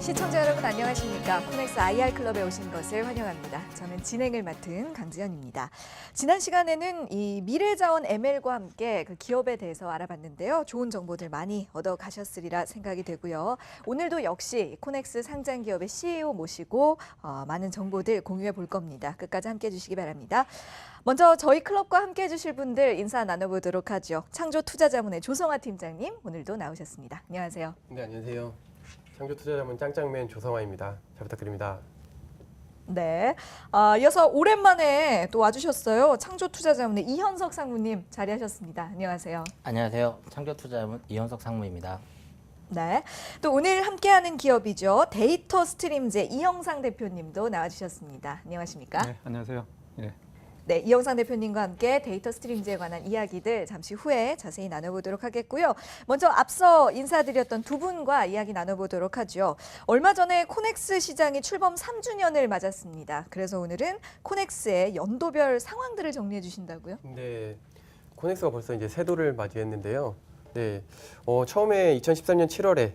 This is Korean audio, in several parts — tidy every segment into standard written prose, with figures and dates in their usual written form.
시청자 여러분 안녕하십니까? 코넥스 IR 클럽에 오신 것을 환영합니다. 저는 진행을 맡은 강지연입니다. 지난 시간에는 이 미래자원 ML과 함께 그 기업에 대해서 알아봤는데요. 좋은 정보들 많이 얻어 가셨으리라 생각이 되고요. 오늘도 역시 코넥스 상장 기업의 CEO 모시고 많은 정보들 공유해 볼 겁니다. 끝까지 함께 해주시기 바랍니다. 먼저 저희 클럽과 함께 해주실 분들 인사 나눠보도록 하죠. 창조투자자문의 조성아 팀장님 오늘도 나오셨습니다. 안녕하세요. 네, 안녕하세요. 창조투자자문 짱짱맨 조성아입니다. 잘 부탁드립니다. 네, 이어서 오랜만에 또 와주셨어요. 창조투자자문의 이현석 상무님 자리하셨습니다. 안녕하세요. 안녕하세요. 창조투자자문 이현석 상무입니다. 네, 또 오늘 함께하는 기업이죠. 데이터 스트림제 이영상 대표님도 나와주셨습니다. 안녕하십니까? 네, 안녕하세요. 네. 네, 이영상 대표님과 함께 데이터 스트림즈에 관한 이야기들 잠시 후에 자세히 나눠보도록 하겠고요. 먼저 앞서 인사드렸던 두 분과 이야기 나눠보도록 하죠. 얼마 전에 코넥스 시장이 출범 3주년을 맞았습니다. 그래서 오늘은 코넥스의 연도별 상황들을 정리해 주신다고요? 네, 코넥스가 벌써 이제 새도를 맞이했는데요. 네, 처음에 2013년 7월에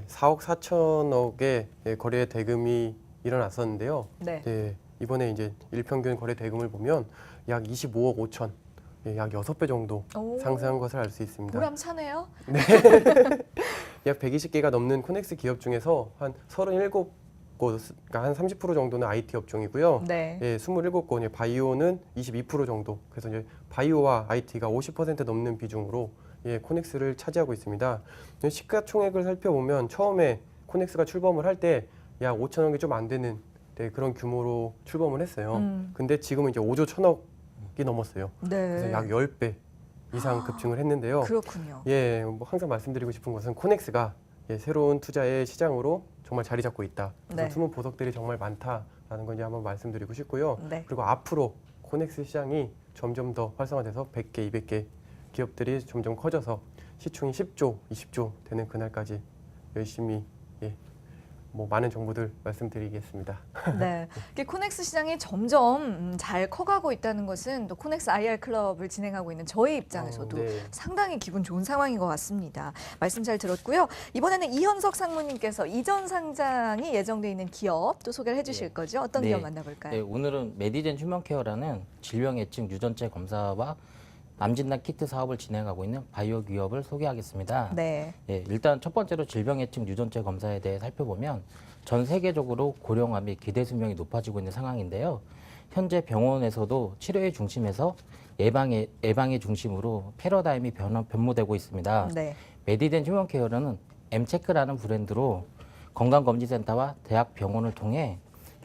4억 4천억의 거래 대금이 일어났었는데요. 네. 네, 이번에 이제 일평균 거래 대금을 보면 약 25억 5천, 약 6배 정도 상승한 것을 알 수 있습니다. 보람차네요. 네. 약 120개가 넘는 코넥스 기업 중에서 한 37곳, 그러니까 한 30% 정도는 IT 업종이고요. 네. 27곳, 바이오는 22% 정도. 그래서 이제 바이오와 IT가 50% 넘는 비중으로 코넥스를 차지하고 있습니다. 시가총액을 살펴보면 처음에 코넥스가 출범을 할 때 약 5천억이 좀 안 되는 그런 규모로 출범을 했어요. 근데 지금은 이제 5조 1천억이 넘었어요. 네. 그래서 약 10배 이상 급증을 했는데요. 그렇군요. 뭐 항상 말씀드리고 싶은 것은 코넥스가 새로운 투자의 시장으로 정말 자리 잡고 있다. 그래서 네. 숨은 보석들이 정말 많다라는 건 이제 한번 말씀드리고 싶고요. 네. 그리고 앞으로 코넥스 시장이 점점 더 활성화돼서 100개, 200개 기업들이 점점 커져서 시총이 10조, 20조 되는 그날까지 열심히 많은 정보들 말씀드리겠습니다. 네, 이게 코넥스 시장이 점점 잘 커가고 있다는 것은 또 코넥스 IR 클럽을 진행하고 있는 저희 입장에서도 네. 상당히 기분 좋은 상황인 것 같습니다. 말씀 잘 들었고요. 이번에는 이현석 상무님께서 이전 상장이 예정돼 있는 기업 또 소개를 해주실 거죠. 어떤 기업 만나볼까요? 네, 오늘은 메디젠 휴먼케어라는 질병 예측 유전체 검사와 암진단 키트 사업을 진행하고 있는 바이오 기업을 소개하겠습니다. 네. 일단 첫 번째로 질병 예측 유전체 검사에 대해 살펴보면 전 세계적으로 고령화 및 기대 수명이 높아지고 있는 상황인데요. 현재 병원에서도 치료의 중심에서 예방의 중심으로 패러다임이 변모되고 있습니다. 네. 메디젠 휴먼케어는 엠체크라는 브랜드로 건강검진센터와 대학 병원을 통해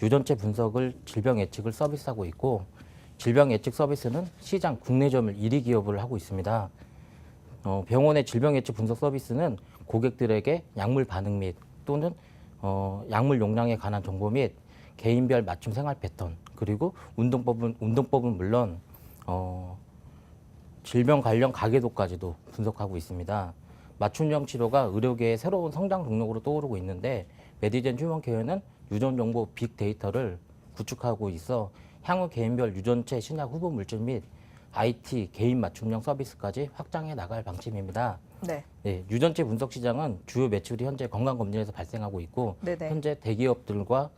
유전체 분석을 질병 예측을 서비스하고 있고 질병 예측 서비스는 시장 국내 점유율 1위 기업을 하고 있습니다. 병원의 질병 예측 분석 서비스는 고객들에게 약물 반응 및 또는 약물 용량에 관한 정보 및 개인별 맞춤 생활 패턴 그리고 운동법은 물론 질병 관련 가계도까지도 분석하고 있습니다. 맞춤형 치료가 의료계의 새로운 성장 동력으로 떠오르고 있는데 메디젠 휴먼케어는 유전 정보 빅데이터를 구축하고 있어 향후 개인별 유전체 신약 후보 물질 및 IT 개인 맞춤형 서비스까지 확장해 나갈 방침입니다. 네. 유전체 분석 시장은 주요 매출이 현재 건강검진에서 발생하고 있고 네네. 현재 대기업들과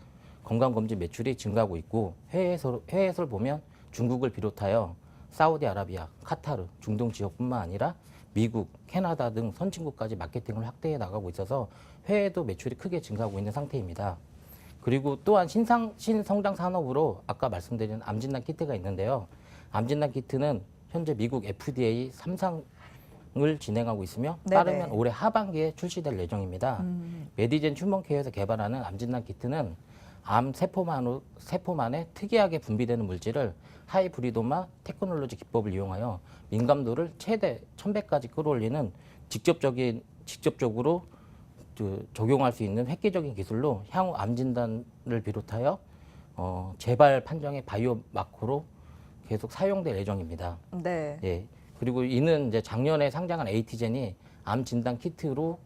건강검진 매출이 증가하고 있고 해외에서를 보면 중국을 비롯하여 사우디아라비아, 카타르, 중동 지역뿐만 아니라 미국, 캐나다 등 선진국까지 마케팅을 확대해 나가고 있어서 해외에도 매출이 크게 증가하고 있는 상태입니다. 그리고 또한 신성장 산업으로 아까 말씀드린 암진단 키트가 있는데요. 암진단 키트는 현재 미국 FDA 3상을 진행하고 있으며 네네. 빠르면 올해 하반기에 출시될 예정입니다. 메디젠 휴먼케어에서 개발하는 암진단 키트는 암 세포만에 특이하게 분비되는 물질을 하이브리도마 테크놀로지 기법을 이용하여 민감도를 최대 1000배까지 끌어올리는 직접적으로 적용할 수 있는 획기적인 기술로 향후 암 진단을 비롯하여 재발 판정의 바이오 마커로 계속 사용될 예정입니다. 네. 그리고 이는 이제 작년에 상장한 에이티젠이 암 진단 키트로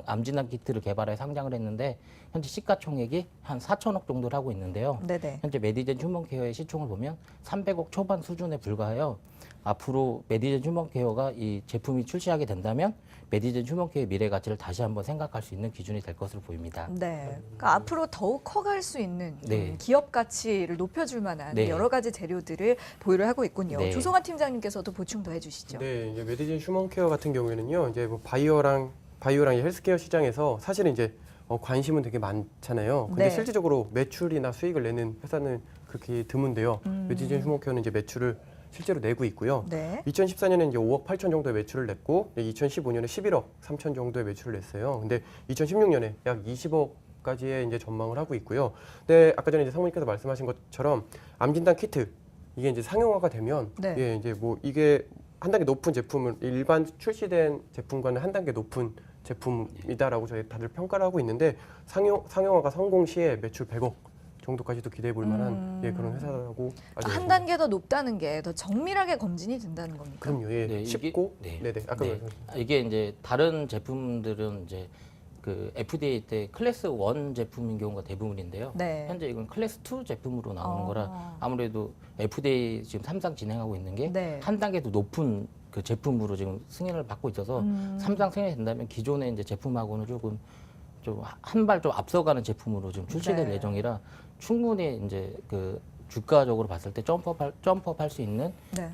암 진단 키트를 개발해 상장을 했는데 현재 시가총액이 한 4천억 정도를 하고 있는데요. 네네. 현재 메디젠 휴먼케어의 시총을 보면 300억 초반 수준에 불과해요. 앞으로 메디젠 휴먼케어가 이 제품이 출시하게 된다면 메디젠 휴먼케어의 미래 가치를 다시 한번 생각할 수 있는 기준이 될 것으로 보입니다. 네. 그러니까 앞으로 더욱 커갈 수 있는 네. 기업 가치를 높여줄 만한 네. 여러 가지 재료들을 보유를 하고 있군요. 네. 조성환 팀장님께서도 보충 더 해주시죠. 네, 이제 메디진 휴먼케어 같은 경우에는요, 이제 뭐 바이오랑 이 헬스케어 시장에서 사실은 이제 관심은 되게 많잖아요. 근데 네. 실질적으로 매출이나 수익을 내는 회사는 그렇게 드문데요. 메디진 휴먼케어는 이제 매출을 실제로 내고 있고요. 네. 2014년에 이제 5억 8천 정도의 매출을 냈고, 2015년에 11억 3천 정도의 매출을 냈어요. 근데 2016년에 약 20억까지의 이제 전망을 하고 있고요. 근데 아까 전에 이제 상무님께서 말씀하신 것처럼 암 진단 키트 이게 이제 상용화가 되면 네. 예, 이제 뭐 이게 한 단계 높은 제품을 일반 출시된 제품과는 한 단계 높은 제품이다라고 저희 다들 평가를 하고 있는데 상용화가 성공 시에 매출 100억 정도까지도 기대해 볼 만한 예, 그런 회사라고 아주 한 단계 더 높다는 게 더 정밀하게 검진이 된다는 겁니까? 그럼요. 예. 네, 이게- 쉽고 네. 네네 아까 네. 말씀하신 이게 이제 다른 제품들은 이제 그 FDA 때 클래스 1 제품인 경우가 대부분인데요. 네. 현재 이건 클래스 2 제품으로 나오는 아. 거라 아무래도 FDA 지금 3상 진행하고 있는 게 네. 한 단계 더 높은 그 제품으로 지금 승인을 받고 있어서 3상 승인이 된다면 기존의 이제 제품하고는 조금 좀 한 발 좀 앞서가는 제품으로 좀 출시될 네. 예정이라 충분히 이제 그 주가적으로 봤을 때 점프업할 수 있는 네.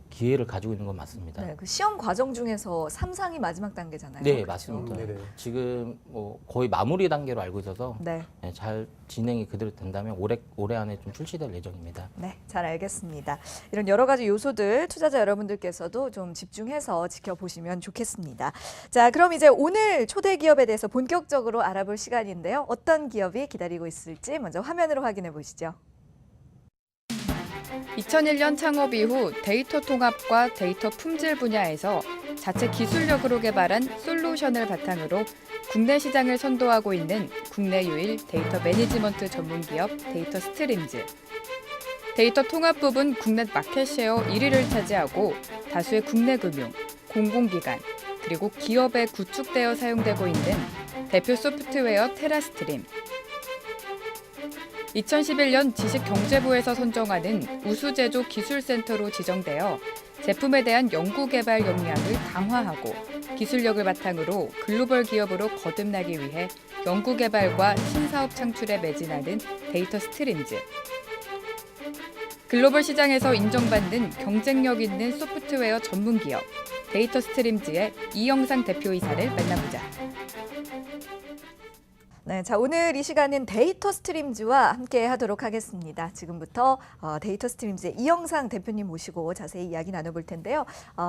기회를 가지고 있는 건 맞습니다. 네. 그 시험 과정 중에서 3상이 마지막 단계잖아요. 네, 그렇죠? 맞습니다. 네네. 지금 뭐 거의 마무리 단계로 알고 있어서 네. 잘 진행이 그대로 된다면 올해 안에 좀 출시될 예정입니다. 네, 잘 알겠습니다. 이런 여러 가지 요소들 투자자 여러분들께서도 좀 집중해서 지켜보시면 좋겠습니다. 자, 그럼 이제 오늘 초대 기업에 대해서 본격적으로 알아볼 시간인데요. 어떤 기업이 기다리고 있을지 먼저 화면으로 확인해 보시죠. 2001년 창업 이후 데이터 통합과 데이터 품질 분야에서 자체 기술력으로 개발한 솔루션을 바탕으로 국내 시장을 선도하고 있는 국내 유일 데이터 매니지먼트 전문 기업 데이터 스트림즈. 데이터 통합 부분 국내 마켓쉐어 1위를 차지하고 다수의 국내 금융, 공공기관, 그리고 기업에 구축되어 사용되고 있는 대표 소프트웨어 테라스트림. 2011년 지식경제부에서 선정하는 우수제조 기술센터로 지정되어 제품에 대한 연구개발 역량을 강화하고 기술력을 바탕으로 글로벌 기업으로 거듭나기 위해 연구개발과 신사업 창출에 매진하는 데이터 스트림즈. 글로벌 시장에서 인정받는 경쟁력 있는 소프트웨어 전문 기업 데이터 스트림즈의 이영상 대표이사를 만나보자. 네, 자 오늘 이 시간은 데이터 스트림즈와 함께 하도록 하겠습니다. 지금부터 데이터 스트림즈의 이영상 대표님 모시고 자세히 이야기 나눠볼 텐데요.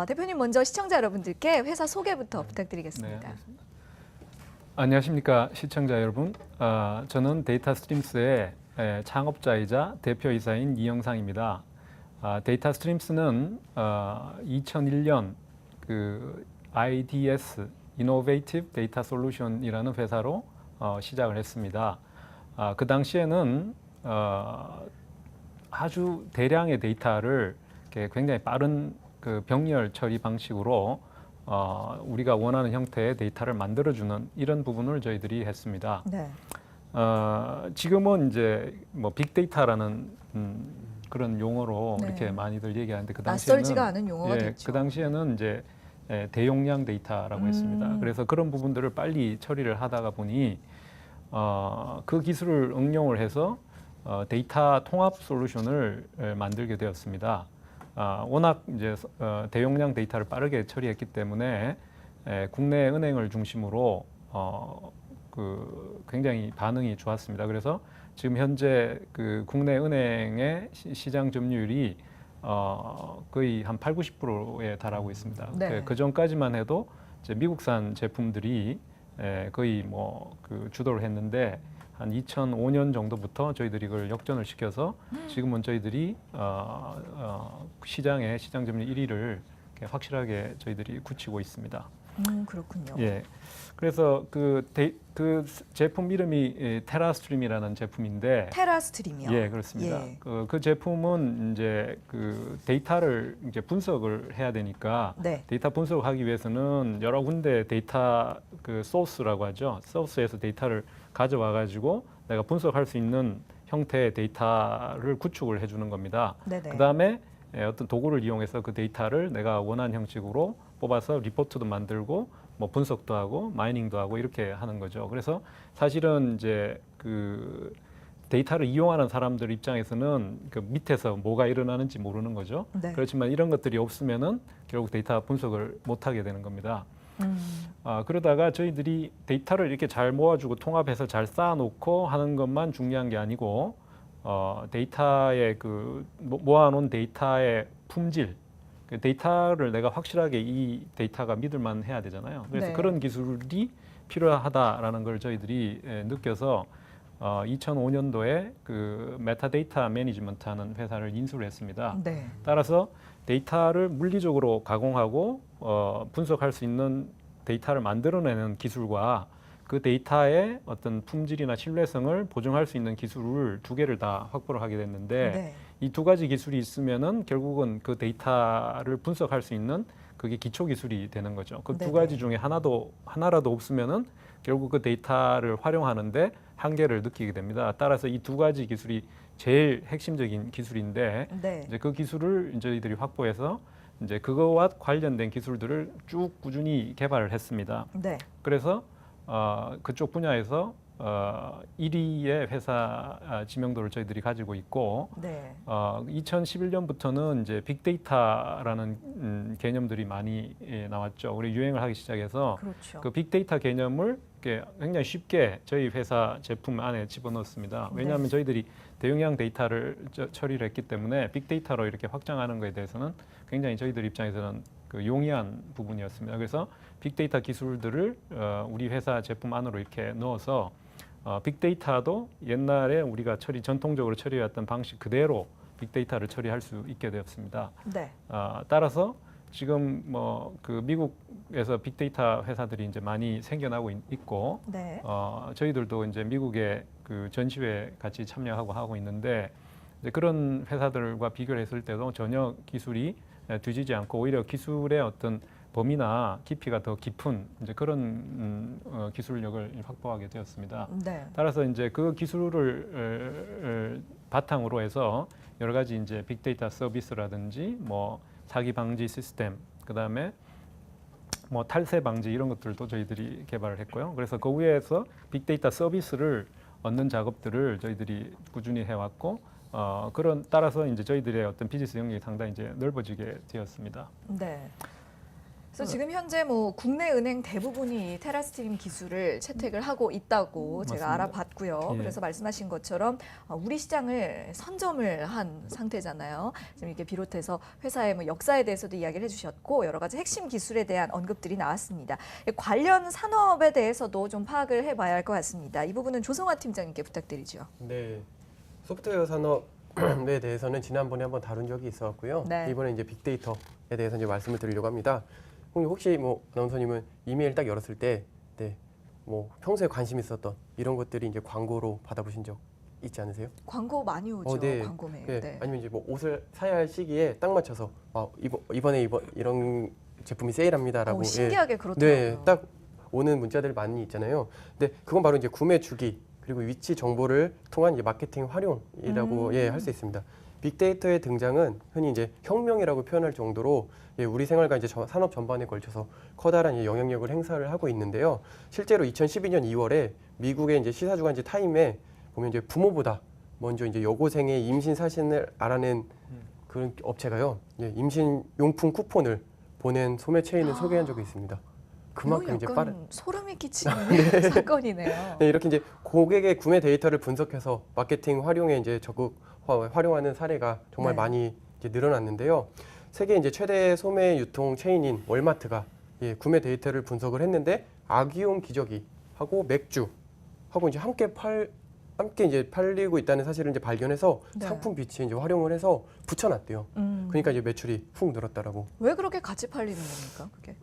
대표님 먼저 시청자 여러분들께 회사 소개부터 부탁드리겠습니다. 네. 안녕하십니까 시청자 여러분. 저는 데이터 스트림스의 창업자이자 대표이사인 이영상입니다. 데이터 스트림스는 2001년 그 IDS Innovative Data Solution이라는 회사로 시작을 했습니다. 그 당시에는 아주 대량의 데이터를 굉장히 빠른 그 병렬 처리 방식으로 우리가 원하는 형태의 데이터를 만들어주는 이런 부분을 저희들이 했습니다. 네. 지금은 이제 뭐 빅데이터라는 그런 용어로 네. 이렇게 많이들 얘기하는데 그 당시에는 낯설지가 않은 용어가 됐죠. 그 당시에는 이제 대용량 데이터라고 했습니다. 그래서 그런 부분들을 빨리 처리를 하다가 보니 그 기술을 응용을 해서 데이터 통합 솔루션을 만들게 되었습니다. 워낙 이제 대용량 데이터를 빠르게 처리했기 때문에 국내 은행을 중심으로 그 굉장히 반응이 좋았습니다. 그래서 지금 현재 그 국내 은행의 시장 점유율이 거의 한 80-90%에 달하고 있습니다. 네. 그 전까지만 해도 이제 미국산 제품들이 거의 뭐 그 주도를 했는데 한 2005년 정도부터 저희들이 이걸 역전을 시켜서 지금은 저희들이 시장 점유율 1위를 확실하게 저희들이 굳히고 있습니다. 그렇군요. 예. 그래서 그 제품 이름이 테라스트림이라는 제품인데 테라스트림이요. 예, 그렇습니다. 예. 그 제품은 이제 그 데이터를 이제 분석을 해야 되니까 네. 데이터 분석을 하기 위해서는 여러 군데 데이터 그 소스라고 하죠. 소스에서 데이터를 가져와 가지고 내가 분석할 수 있는 형태의 데이터를 구축을 해주는 겁니다. 네네. 그다음에 어떤 도구를 이용해서 그 데이터를 내가 원하는 형식으로 뽑아서 리포트도 만들고 뭐 분석도 하고 마이닝도 하고 이렇게 하는 거죠. 그래서 사실은 이제 그 데이터를 이용하는 사람들 입장에서는 그 밑에서 뭐가 일어나는지 모르는 거죠. 네. 그렇지만 이런 것들이 없으면은 결국 데이터 분석을 못 하게 되는 겁니다. 그러다가 저희들이 데이터를 이렇게 잘 모아주고 통합해서 잘 쌓아놓고 하는 것만 중요한 게 아니고 데이터의 그 모아놓은 데이터의 품질, 그 데이터를 내가 확실하게 이 데이터가 믿을만 해야 되잖아요. 그래서 네. 그런 기술이 필요하다라는 걸 저희들이 느껴서 2005년도에 그 메타데이터 매니지먼트하는 회사를 인수를 했습니다. 네. 따라서 데이터를 물리적으로 가공하고 분석할 수 있는 데이터를 만들어내는 기술과 그 데이터의 어떤 품질이나 신뢰성을 보증할 수 있는 기술을 두 개를 다 확보를 하게 됐는데 네. 이 두 가지 기술이 있으면은 결국은 그 데이터를 분석할 수 있는 그게 기초 기술이 되는 거죠. 그 두 네네. 가지 중에 하나라도 없으면은 결국 그 데이터를 활용하는데 한계를 느끼게 됩니다. 따라서 이 두 가지 기술이 제일 핵심적인 기술인데 네. 이제 그 기술을 저희들이 확보해서 이제 그거와 관련된 기술들을 쭉 꾸준히 개발을 했습니다. 네. 그래서 그쪽 분야에서 1위의 회사 지명도를 저희들이 가지고 있고 네. 2011년부터는 이제 빅데이터라는 개념들이 많이 나왔죠. 우리 유행을 하기 시작해서 그렇죠. 그 빅데이터 개념을 이렇게 굉장히 쉽게 저희 회사 제품 안에 집어넣었습니다. 왜냐하면 네. 저희들이 대용량 데이터를 처리를 했기 때문에 빅데이터로 이렇게 확장하는 것에 대해서는 굉장히 저희들 입장에서는 그 용이한 부분이었습니다. 그래서 빅데이터 기술들을 우리 회사 제품 안으로 이렇게 넣어서 빅데이터도 옛날에 우리가 전통적으로 처리해왔던 방식 그대로 빅데이터를 처리할 수 있게 되었습니다. 네. 따라서 지금 뭐 그 미국에서 빅데이터 회사들이 이제 많이 생겨나고 있고 네. 저희들도 이제 미국의 그 전시회 같이 참여하고 하고 있는데 이제 그런 회사들과 비교를 했을 때도 전혀 기술이 뒤지지 않고 오히려 기술의 어떤 범위나 깊이가 더 깊은 이제 그런 기술력을 확보하게 되었습니다. 네. 따라서 이제 그 기술을 바탕으로 해서 여러 가지 이제 빅데이터 서비스라든지 뭐 사기 방지 시스템, 그다음에 뭐 탈세 방지 이런 것들도 저희들이 개발을 했고요. 그래서 그 위에서 빅데이터 서비스를 얻는 작업들을 저희들이 꾸준히 해왔고 그런 따라서 이제 저희들의 어떤 비즈니스 영역이 상당히 이제 넓어지게 되었습니다. 네. 그래서 지금 현재 뭐 국내 은행 대부분이 테라스트림 기술을 채택을 하고 있다고 제가 맞습니다. 알아봤고요. 예. 그래서 말씀하신 것처럼 우리 시장을 선점을 한 상태잖아요. 지금 이게 비롯해서 회사의 뭐 역사에 대해서도 이야기를 해주셨고 여러 가지 핵심 기술에 대한 언급들이 나왔습니다. 관련 산업에 대해서도 좀 파악을 해봐야 할 것 같습니다. 이 부분은 조성화 팀장님께 부탁드리죠. 네, 소프트웨어 산업에 대해서는 지난번에 한번 다룬 적이 있었고요. 네. 이번에 이제 빅데이터에 대해서 이제 말씀을 드리려고 합니다. 혹시 뭐 아나운서님은 이메일 딱 열었을 때, 네, 뭐 평소에 관심 있었던 이런 것들이 이제 광고로 받아보신 적 있지 않으세요? 광고 많이 오죠. 네. 광고 메일. 네. 네. 아니면 이제 뭐 옷을 사야 할 시기에 딱 맞춰서 이번에 이런 제품이 세일합니다라고. 신기하게 그렇더라고요. 네, 딱 오는 문자들 많이 있잖아요. 근데 그건 바로 이제 구매 주기 그리고 위치 정보를 통한 이제 마케팅 활용이라고 할 수 있습니다. 빅데이터의 등장은 흔히 이제 혁명이라고 표현할 정도로 우리 생활과 이제 산업 전반에 걸쳐서 커다란 영향력을 행사를 하고 있는데요. 실제로 2012년 2월에 미국의 이제 시사주간지 타임에 보면 이제 부모보다 먼저 이제 여고생의 임신 사진을 알아낸 그런 업체가요. 임신 용품 쿠폰을 보낸 소매 체인을 소개한 적이 있습니다. 그만큼 이제 빠른. 소름이 끼치는 사건이네요. 네, 이렇게 이제 고객의 구매 데이터를 분석해서 마케팅 활용에 이제 적극 활용하는 사례가 정말 네. 많이 이제 늘어났는데요. 세계 이제 최대 소매 유통 체인인 월마트가 구매 데이터를 분석을 했는데 아기용 기저귀 하고 맥주 하고 이제 함께 이제 팔리고 있다는 사실을 이제 발견해서 네. 상품 비치에 이제 활용을 해서 붙여놨대요. 그러니까 이제 매출이 훅 늘었다라고. 왜 그렇게 같이 팔리는 겁니까? 그게?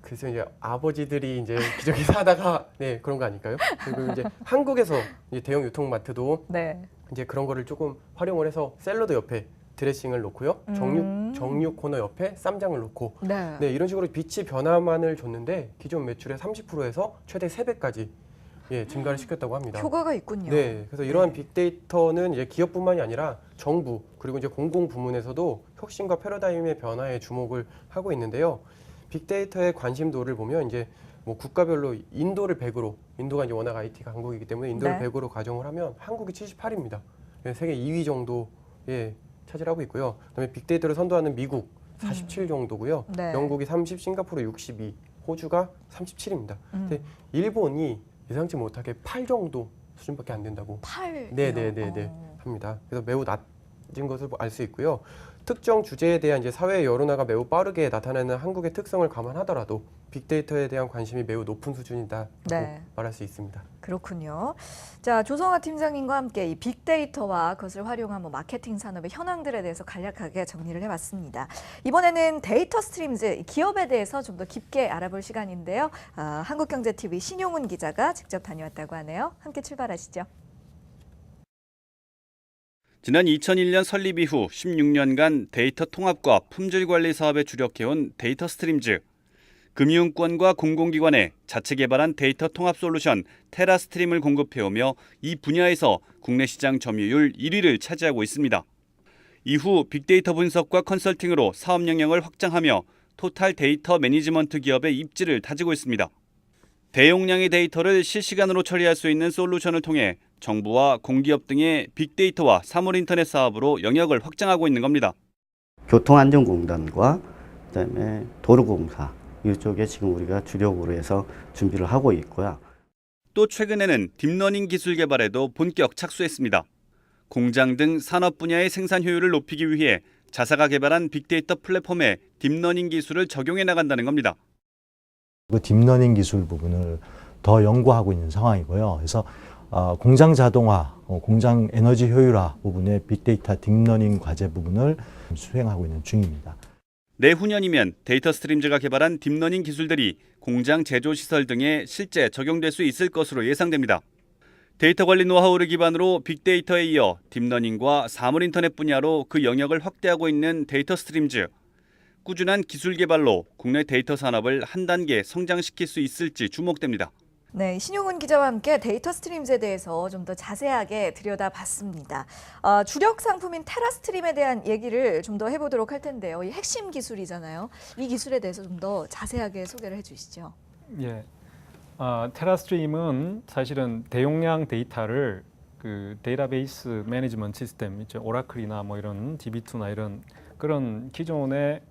그래서 이제 아버지들이 이제 기저귀 사다가 네 그런 거 아닐까요? 그리고 이제 한국에서 이제 대형 유통마트도 네. 이제 그런 거를 조금 활용을 해서 샐러드 옆에 드레싱을 놓고요, 정육 코너 옆에 쌈장을 놓고 네. 네 이런 식으로 빛이 변화만을 줬는데 기존 매출의 30%에서 최대 3배까지 예 증가를 시켰다고 합니다. 효과가 있군요. 네, 그래서 이러한 빅데이터는 이제 기업뿐만이 아니라 정부 그리고 이제 공공 부문에서도 혁신과 패러다임의 변화에 주목을 하고 있는데요. 빅데이터의 관심도를 보면 이제 뭐 국가별로 인도를 100으로, 인도가 이제 워낙 IT가 강국이기 때문에 인도를 네. 100으로 가정을 하면 한국이 78입니다. 세계 2위 정도에 차지하고 있고요. 그다음에 빅데이터를 선도하는 미국 47 정도고요. 네. 영국이 30, 싱가포르 62, 호주가 37입니다. 근데 일본이 예상치 못하게 8 정도 수준밖에 안 된다고 8. 네네네네 합니다. 그래서 매우 낮은 것을 알 수 있고요. 특정 주제에 대한 이제 사회 여론화가 매우 빠르게 나타나는 한국의 특성을 감안하더라도 빅데이터에 대한 관심이 매우 높은 수준이다라고 네. 말할 수 있습니다. 그렇군요. 자, 조성아 팀장님과 함께 이 빅데이터와 그것을 활용한 뭐 마케팅 산업의 현황들에 대해서 간략하게 정리를 해봤습니다. 이번에는 데이터 스트림즈 기업에 대해서 좀 더 깊게 알아볼 시간인데요. 한국경제TV 신용훈 기자가 직접 다녀왔다고 하네요. 함께 출발하시죠. 지난 2001년 설립 이후 16년간 데이터 통합과 품질 관리 사업에 주력해온 데이터 스트림즈. 금융권과 공공기관에 자체 개발한 데이터 통합 솔루션 테라스트림을 공급해오며 이 분야에서 국내 시장 점유율 1위를 차지하고 있습니다. 이후 빅데이터 분석과 컨설팅으로 사업 영역을 확장하며 토탈 데이터 매니지먼트 기업의 입지를 다지고 있습니다. 대용량의 데이터를 실시간으로 처리할 수 있는 솔루션을 통해 정부와 공기업 등의 빅데이터와 사물인터넷 사업으로 영역을 확장하고 있는 겁니다. 교통안전공단과 그다음에 도로공사 이쪽에 지금 우리가 주력으로 해서 준비를 하고 있고요. 또 최근에는 딥러닝 기술 개발에도 본격 착수했습니다. 공장 등 산업 분야의 생산 효율을 높이기 위해 자사가 개발한 빅데이터 플랫폼에 딥러닝 기술을 적용해 나간다는 겁니다. 그 딥러닝 기술 부분을 더 연구하고 있는 상황이고요. 그래서 공장 자동화, 공장 에너지 효율화 부분의 빅데이터 딥러닝 과제 부분을 수행하고 있는 중입니다. 내후년이면 데이터 스트림즈가 개발한 딥러닝 기술들이 공장 제조 시설 등에 실제 적용될 수 있을 것으로 예상됩니다. 데이터 관리 노하우를 기반으로 빅데이터에 이어 딥러닝과 사물인터넷 분야로 그 영역을 확대하고 있는 데이터 스트림즈. 꾸준한 기술 개발로 국내 데이터 산업을 한 단계 성장시킬 수 있을지 주목됩니다. 네, 신용훈 기자와 함께 데이터 스트림즈에 대해서 좀 더 자세하게 들여다봤습니다. 주력 상품인 테라스트림에 대한 얘기를 좀 더 해보도록 할 텐데요. 이 핵심 기술이잖아요. 이 기술에 대해서 좀 더 자세하게 소개를 해주시죠. 예, 테라스트림은 사실은 대용량 데이터를 그 데이터베이스 매니지먼트 시스템, 있죠. 오라클이나 뭐 이런 DB2나 이런 그런 기존의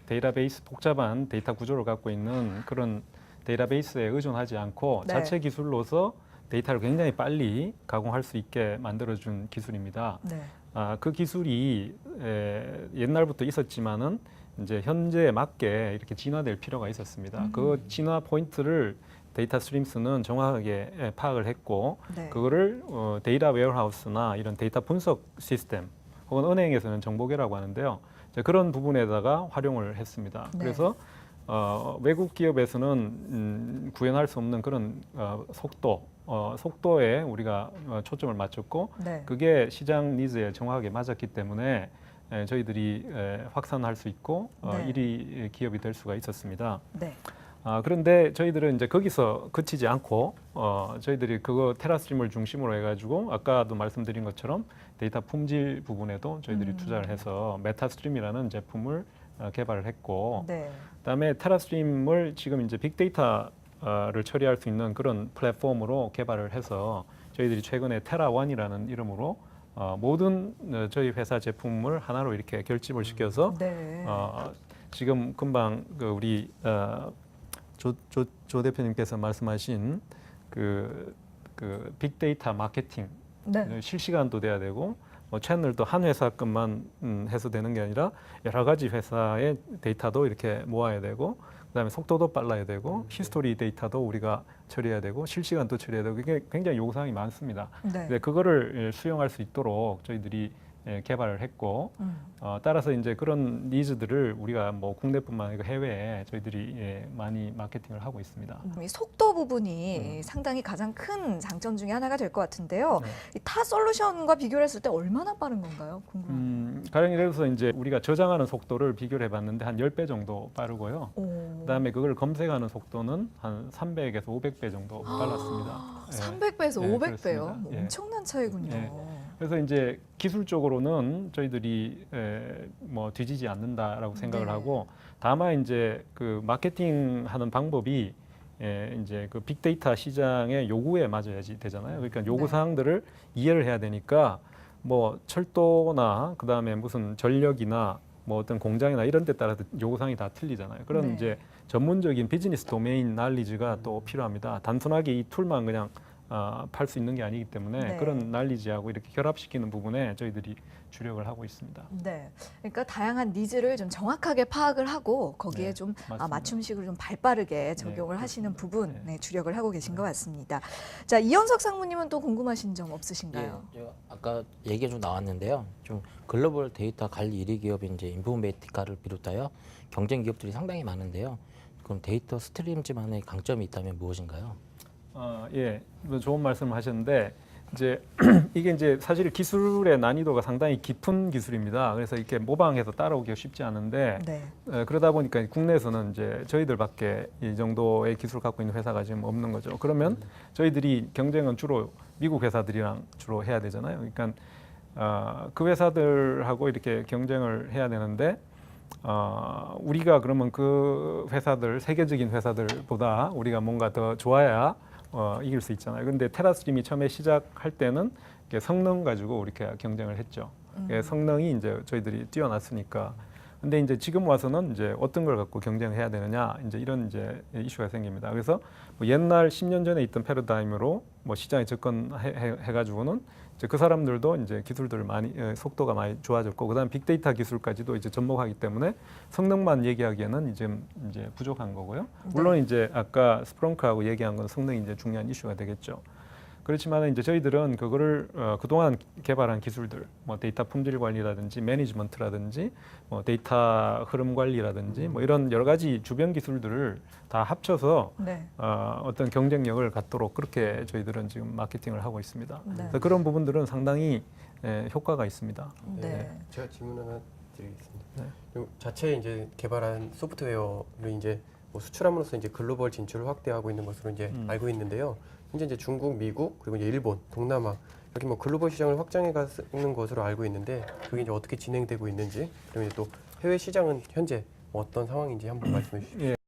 데이터베이스 복잡한 데이터 구조를 갖고 있는 그런 데이터베이스에 의존하지 않고 네. 자체 기술로서 데이터를 굉장히 빨리 가공할 수 있게 만들어준 기술입니다. 네. 그 기술이 옛날부터 있었지만은 이제 현재에 맞게 이렇게 진화될 필요가 있었습니다. 그 진화 포인트를 데이터 스트림스는 정확하게 파악을 했고 네. 그거를 데이터 웨어하우스나 이런 데이터 분석 시스템 혹은 은행에서는 정보계라고 하는데요. 그런 부분에다가 활용을 했습니다. 네. 그래서 외국 기업에서는 구현할 수 없는 그런 속도에 우리가 초점을 맞췄고 네. 그게 시장 니즈에 정확하게 맞았기 때문에 저희들이 확산할 수 있고 네. 1위 기업이 될 수가 있었습니다. 네. 그런데 저희들은 이제 거기서 그치지 않고 저희들이 그거 테라스트림을 중심으로 해가지고 아까도 말씀드린 것처럼 데이터 품질 부분에도 저희들이 투자를 해서 메타스트림이라는 제품을 개발을 했고 네. 그다음에 테라스트림을 지금 이제 빅데이터를 처리할 수 있는 그런 플랫폼으로 개발을 해서 저희들이 최근에 테라원이라는 이름으로 모든 저희 회사 제품을 하나로 이렇게 결집을 시켜서 네. 지금 금방 그 우리 조 대표님께서 말씀하신 그 빅데이터 마케팅 네. 실시간도 돼야 되고 채널도 한 회사 것만 해서 되는 게 아니라 여러 가지 회사의 데이터도 이렇게 모아야 되고 그다음에 속도도 빨라야 되고 히스토리 데이터도 우리가 처리해야 되고 실시간도 처리해야 되고 이게 굉장히 요구사항이 많습니다. 네. 근데 그거를 수용할 수 있도록 저희들이 개발을 했고 따라서 이제 그런 니즈들을 우리가 뭐 국내뿐만 아니라 해외에 저희들이 많이 마케팅을 하고 있습니다. 이 속도 부분이 상당히 가장 큰 장점 중에 하나가 될 것 같은데요. 이 타 솔루션과 비교를 했을 때 얼마나 빠른 건가요? 궁금합니다. 가령 예를 들어서 이제 우리가 저장하는 속도를 비교를 해봤는데 한 10배 정도 빠르고요. 그다음에 그걸 검색하는 속도는 한 300에서 500배 정도 빨랐습니다. 300배에서 예, 500배요? 그렇습니다. 예. 엄청난 차이군요. 예. 그래서 이제 기술적으로는 저희들이 뭐 뒤지지 않는다라고 생각을 네. 하고 다만 이제 그 마케팅하는 방법이 이제 그 빅데이터 시장의 요구에 맞아야지 되잖아요. 그러니까 요구 네. 사항들을 이해를 해야 되니까 뭐 철도나 그다음에 무슨 전력이나 뭐 어떤 공장이나 이런 데 따라서 요구 사항이 다 틀리잖아요. 그런 네. 이제 전문적인 비즈니스 도메인 날리지가 또 필요합니다. 단순하게 이 툴만 그냥 팔 수 있는 게 아니기 때문에 네. 그런 날리지하고 이렇게 결합시키는 부분에 저희들이 주력을 하고 있습니다. 네, 그러니까 다양한 니즈를 좀 정확하게 파악을 하고 거기에 네, 좀 맞습니다. 맞춤식으로 좀 발빠르게 적용을 네, 하시는 그렇습니다. 부분 네. 네, 주력을 하고 계신 것 같습니다. 자, 이현석 상무님은 또 궁금하신 점 없으신가요? 예, 제가 아까 얘기가 좀 나왔는데요. 좀 글로벌 데이터 관리 1위 기업인 이제 인포메티카를 비롯하여 경쟁 기업들이 상당히 많은데요. 그럼 데이터 스트림즈만의 강점이 있다면 무엇인가요? 예, 좋은 말씀을 하셨는데 이제 이게 이제 사실 기술의 난이도가 상당히 깊은 기술입니다. 그래서 이렇게 모방해서 따라오기가 쉽지 않은데 네. 그러다 보니까 국내에서는 이제 저희들밖에 이 정도의 기술을 갖고 있는 회사가 지금 없는 거죠. 그러면 저희들이 경쟁은 주로 미국 회사들이랑 주로 해야 되잖아요. 그러니까 그 회사들하고 이렇게 경쟁을 해야 되는데 우리가 그러면 그 회사들 세계적인 회사들보다 우리가 뭔가 더 좋아야 이길 수 있잖아요. 그런데 테라스트림이 처음에 시작할 때는 이렇게 성능 가지고 이렇게 경쟁을 했죠. 성능이 이제 저희들이 뛰어났으니까. 근데 이제 지금 와서는 이제 어떤 걸 갖고 경쟁해야 되느냐 이제 이런 이제 이슈가 생깁니다. 그래서 뭐 옛날 10년 전에 있던 패러다임으로 뭐 시장에 접근해 가지고는 이제 그 사람들도 이제 기술들을 많이 속도가 많이 좋아졌고 그다음 빅데이터 기술까지도 이제 접목하기 때문에 성능만 얘기하기에는 이제 부족한 거고요. 물론 이제 아까 스프렁크하고 얘기한 건 성능이 이제 중요한 이슈가 되겠죠. 그렇지만 이제 저희들은 그거를 그동안 개발한 기술들, 뭐 데이터 품질 관리라든지 매니지먼트라든지 뭐 데이터 흐름 관리라든지 뭐 이런 여러 가지 주변 기술들을 다 합쳐서 네. 어떤 경쟁력을 갖도록 그렇게 저희들은 지금 마케팅을 하고 있습니다. 네. 그래서 그런 부분들은 상당히 효과가 있습니다. 네. 제가 질문 하나 드리겠습니다. 네. 그리고 자체 이제 개발한 소프트웨어를 이제 뭐 수출함으로써 이제 글로벌 진출을 확대하고 있는 것으로 이제 알고 있는데요. 현재 이제 중국, 미국 그리고 이제 일본, 동남아 이렇게 뭐 글로벌 시장을 확장해 가는 것으로 알고 있는데 그게 이제 어떻게 진행되고 있는지 그리고 이제 또 해외 시장은 현재 어떤 상황인지 한번 말씀해 주시죠. 예.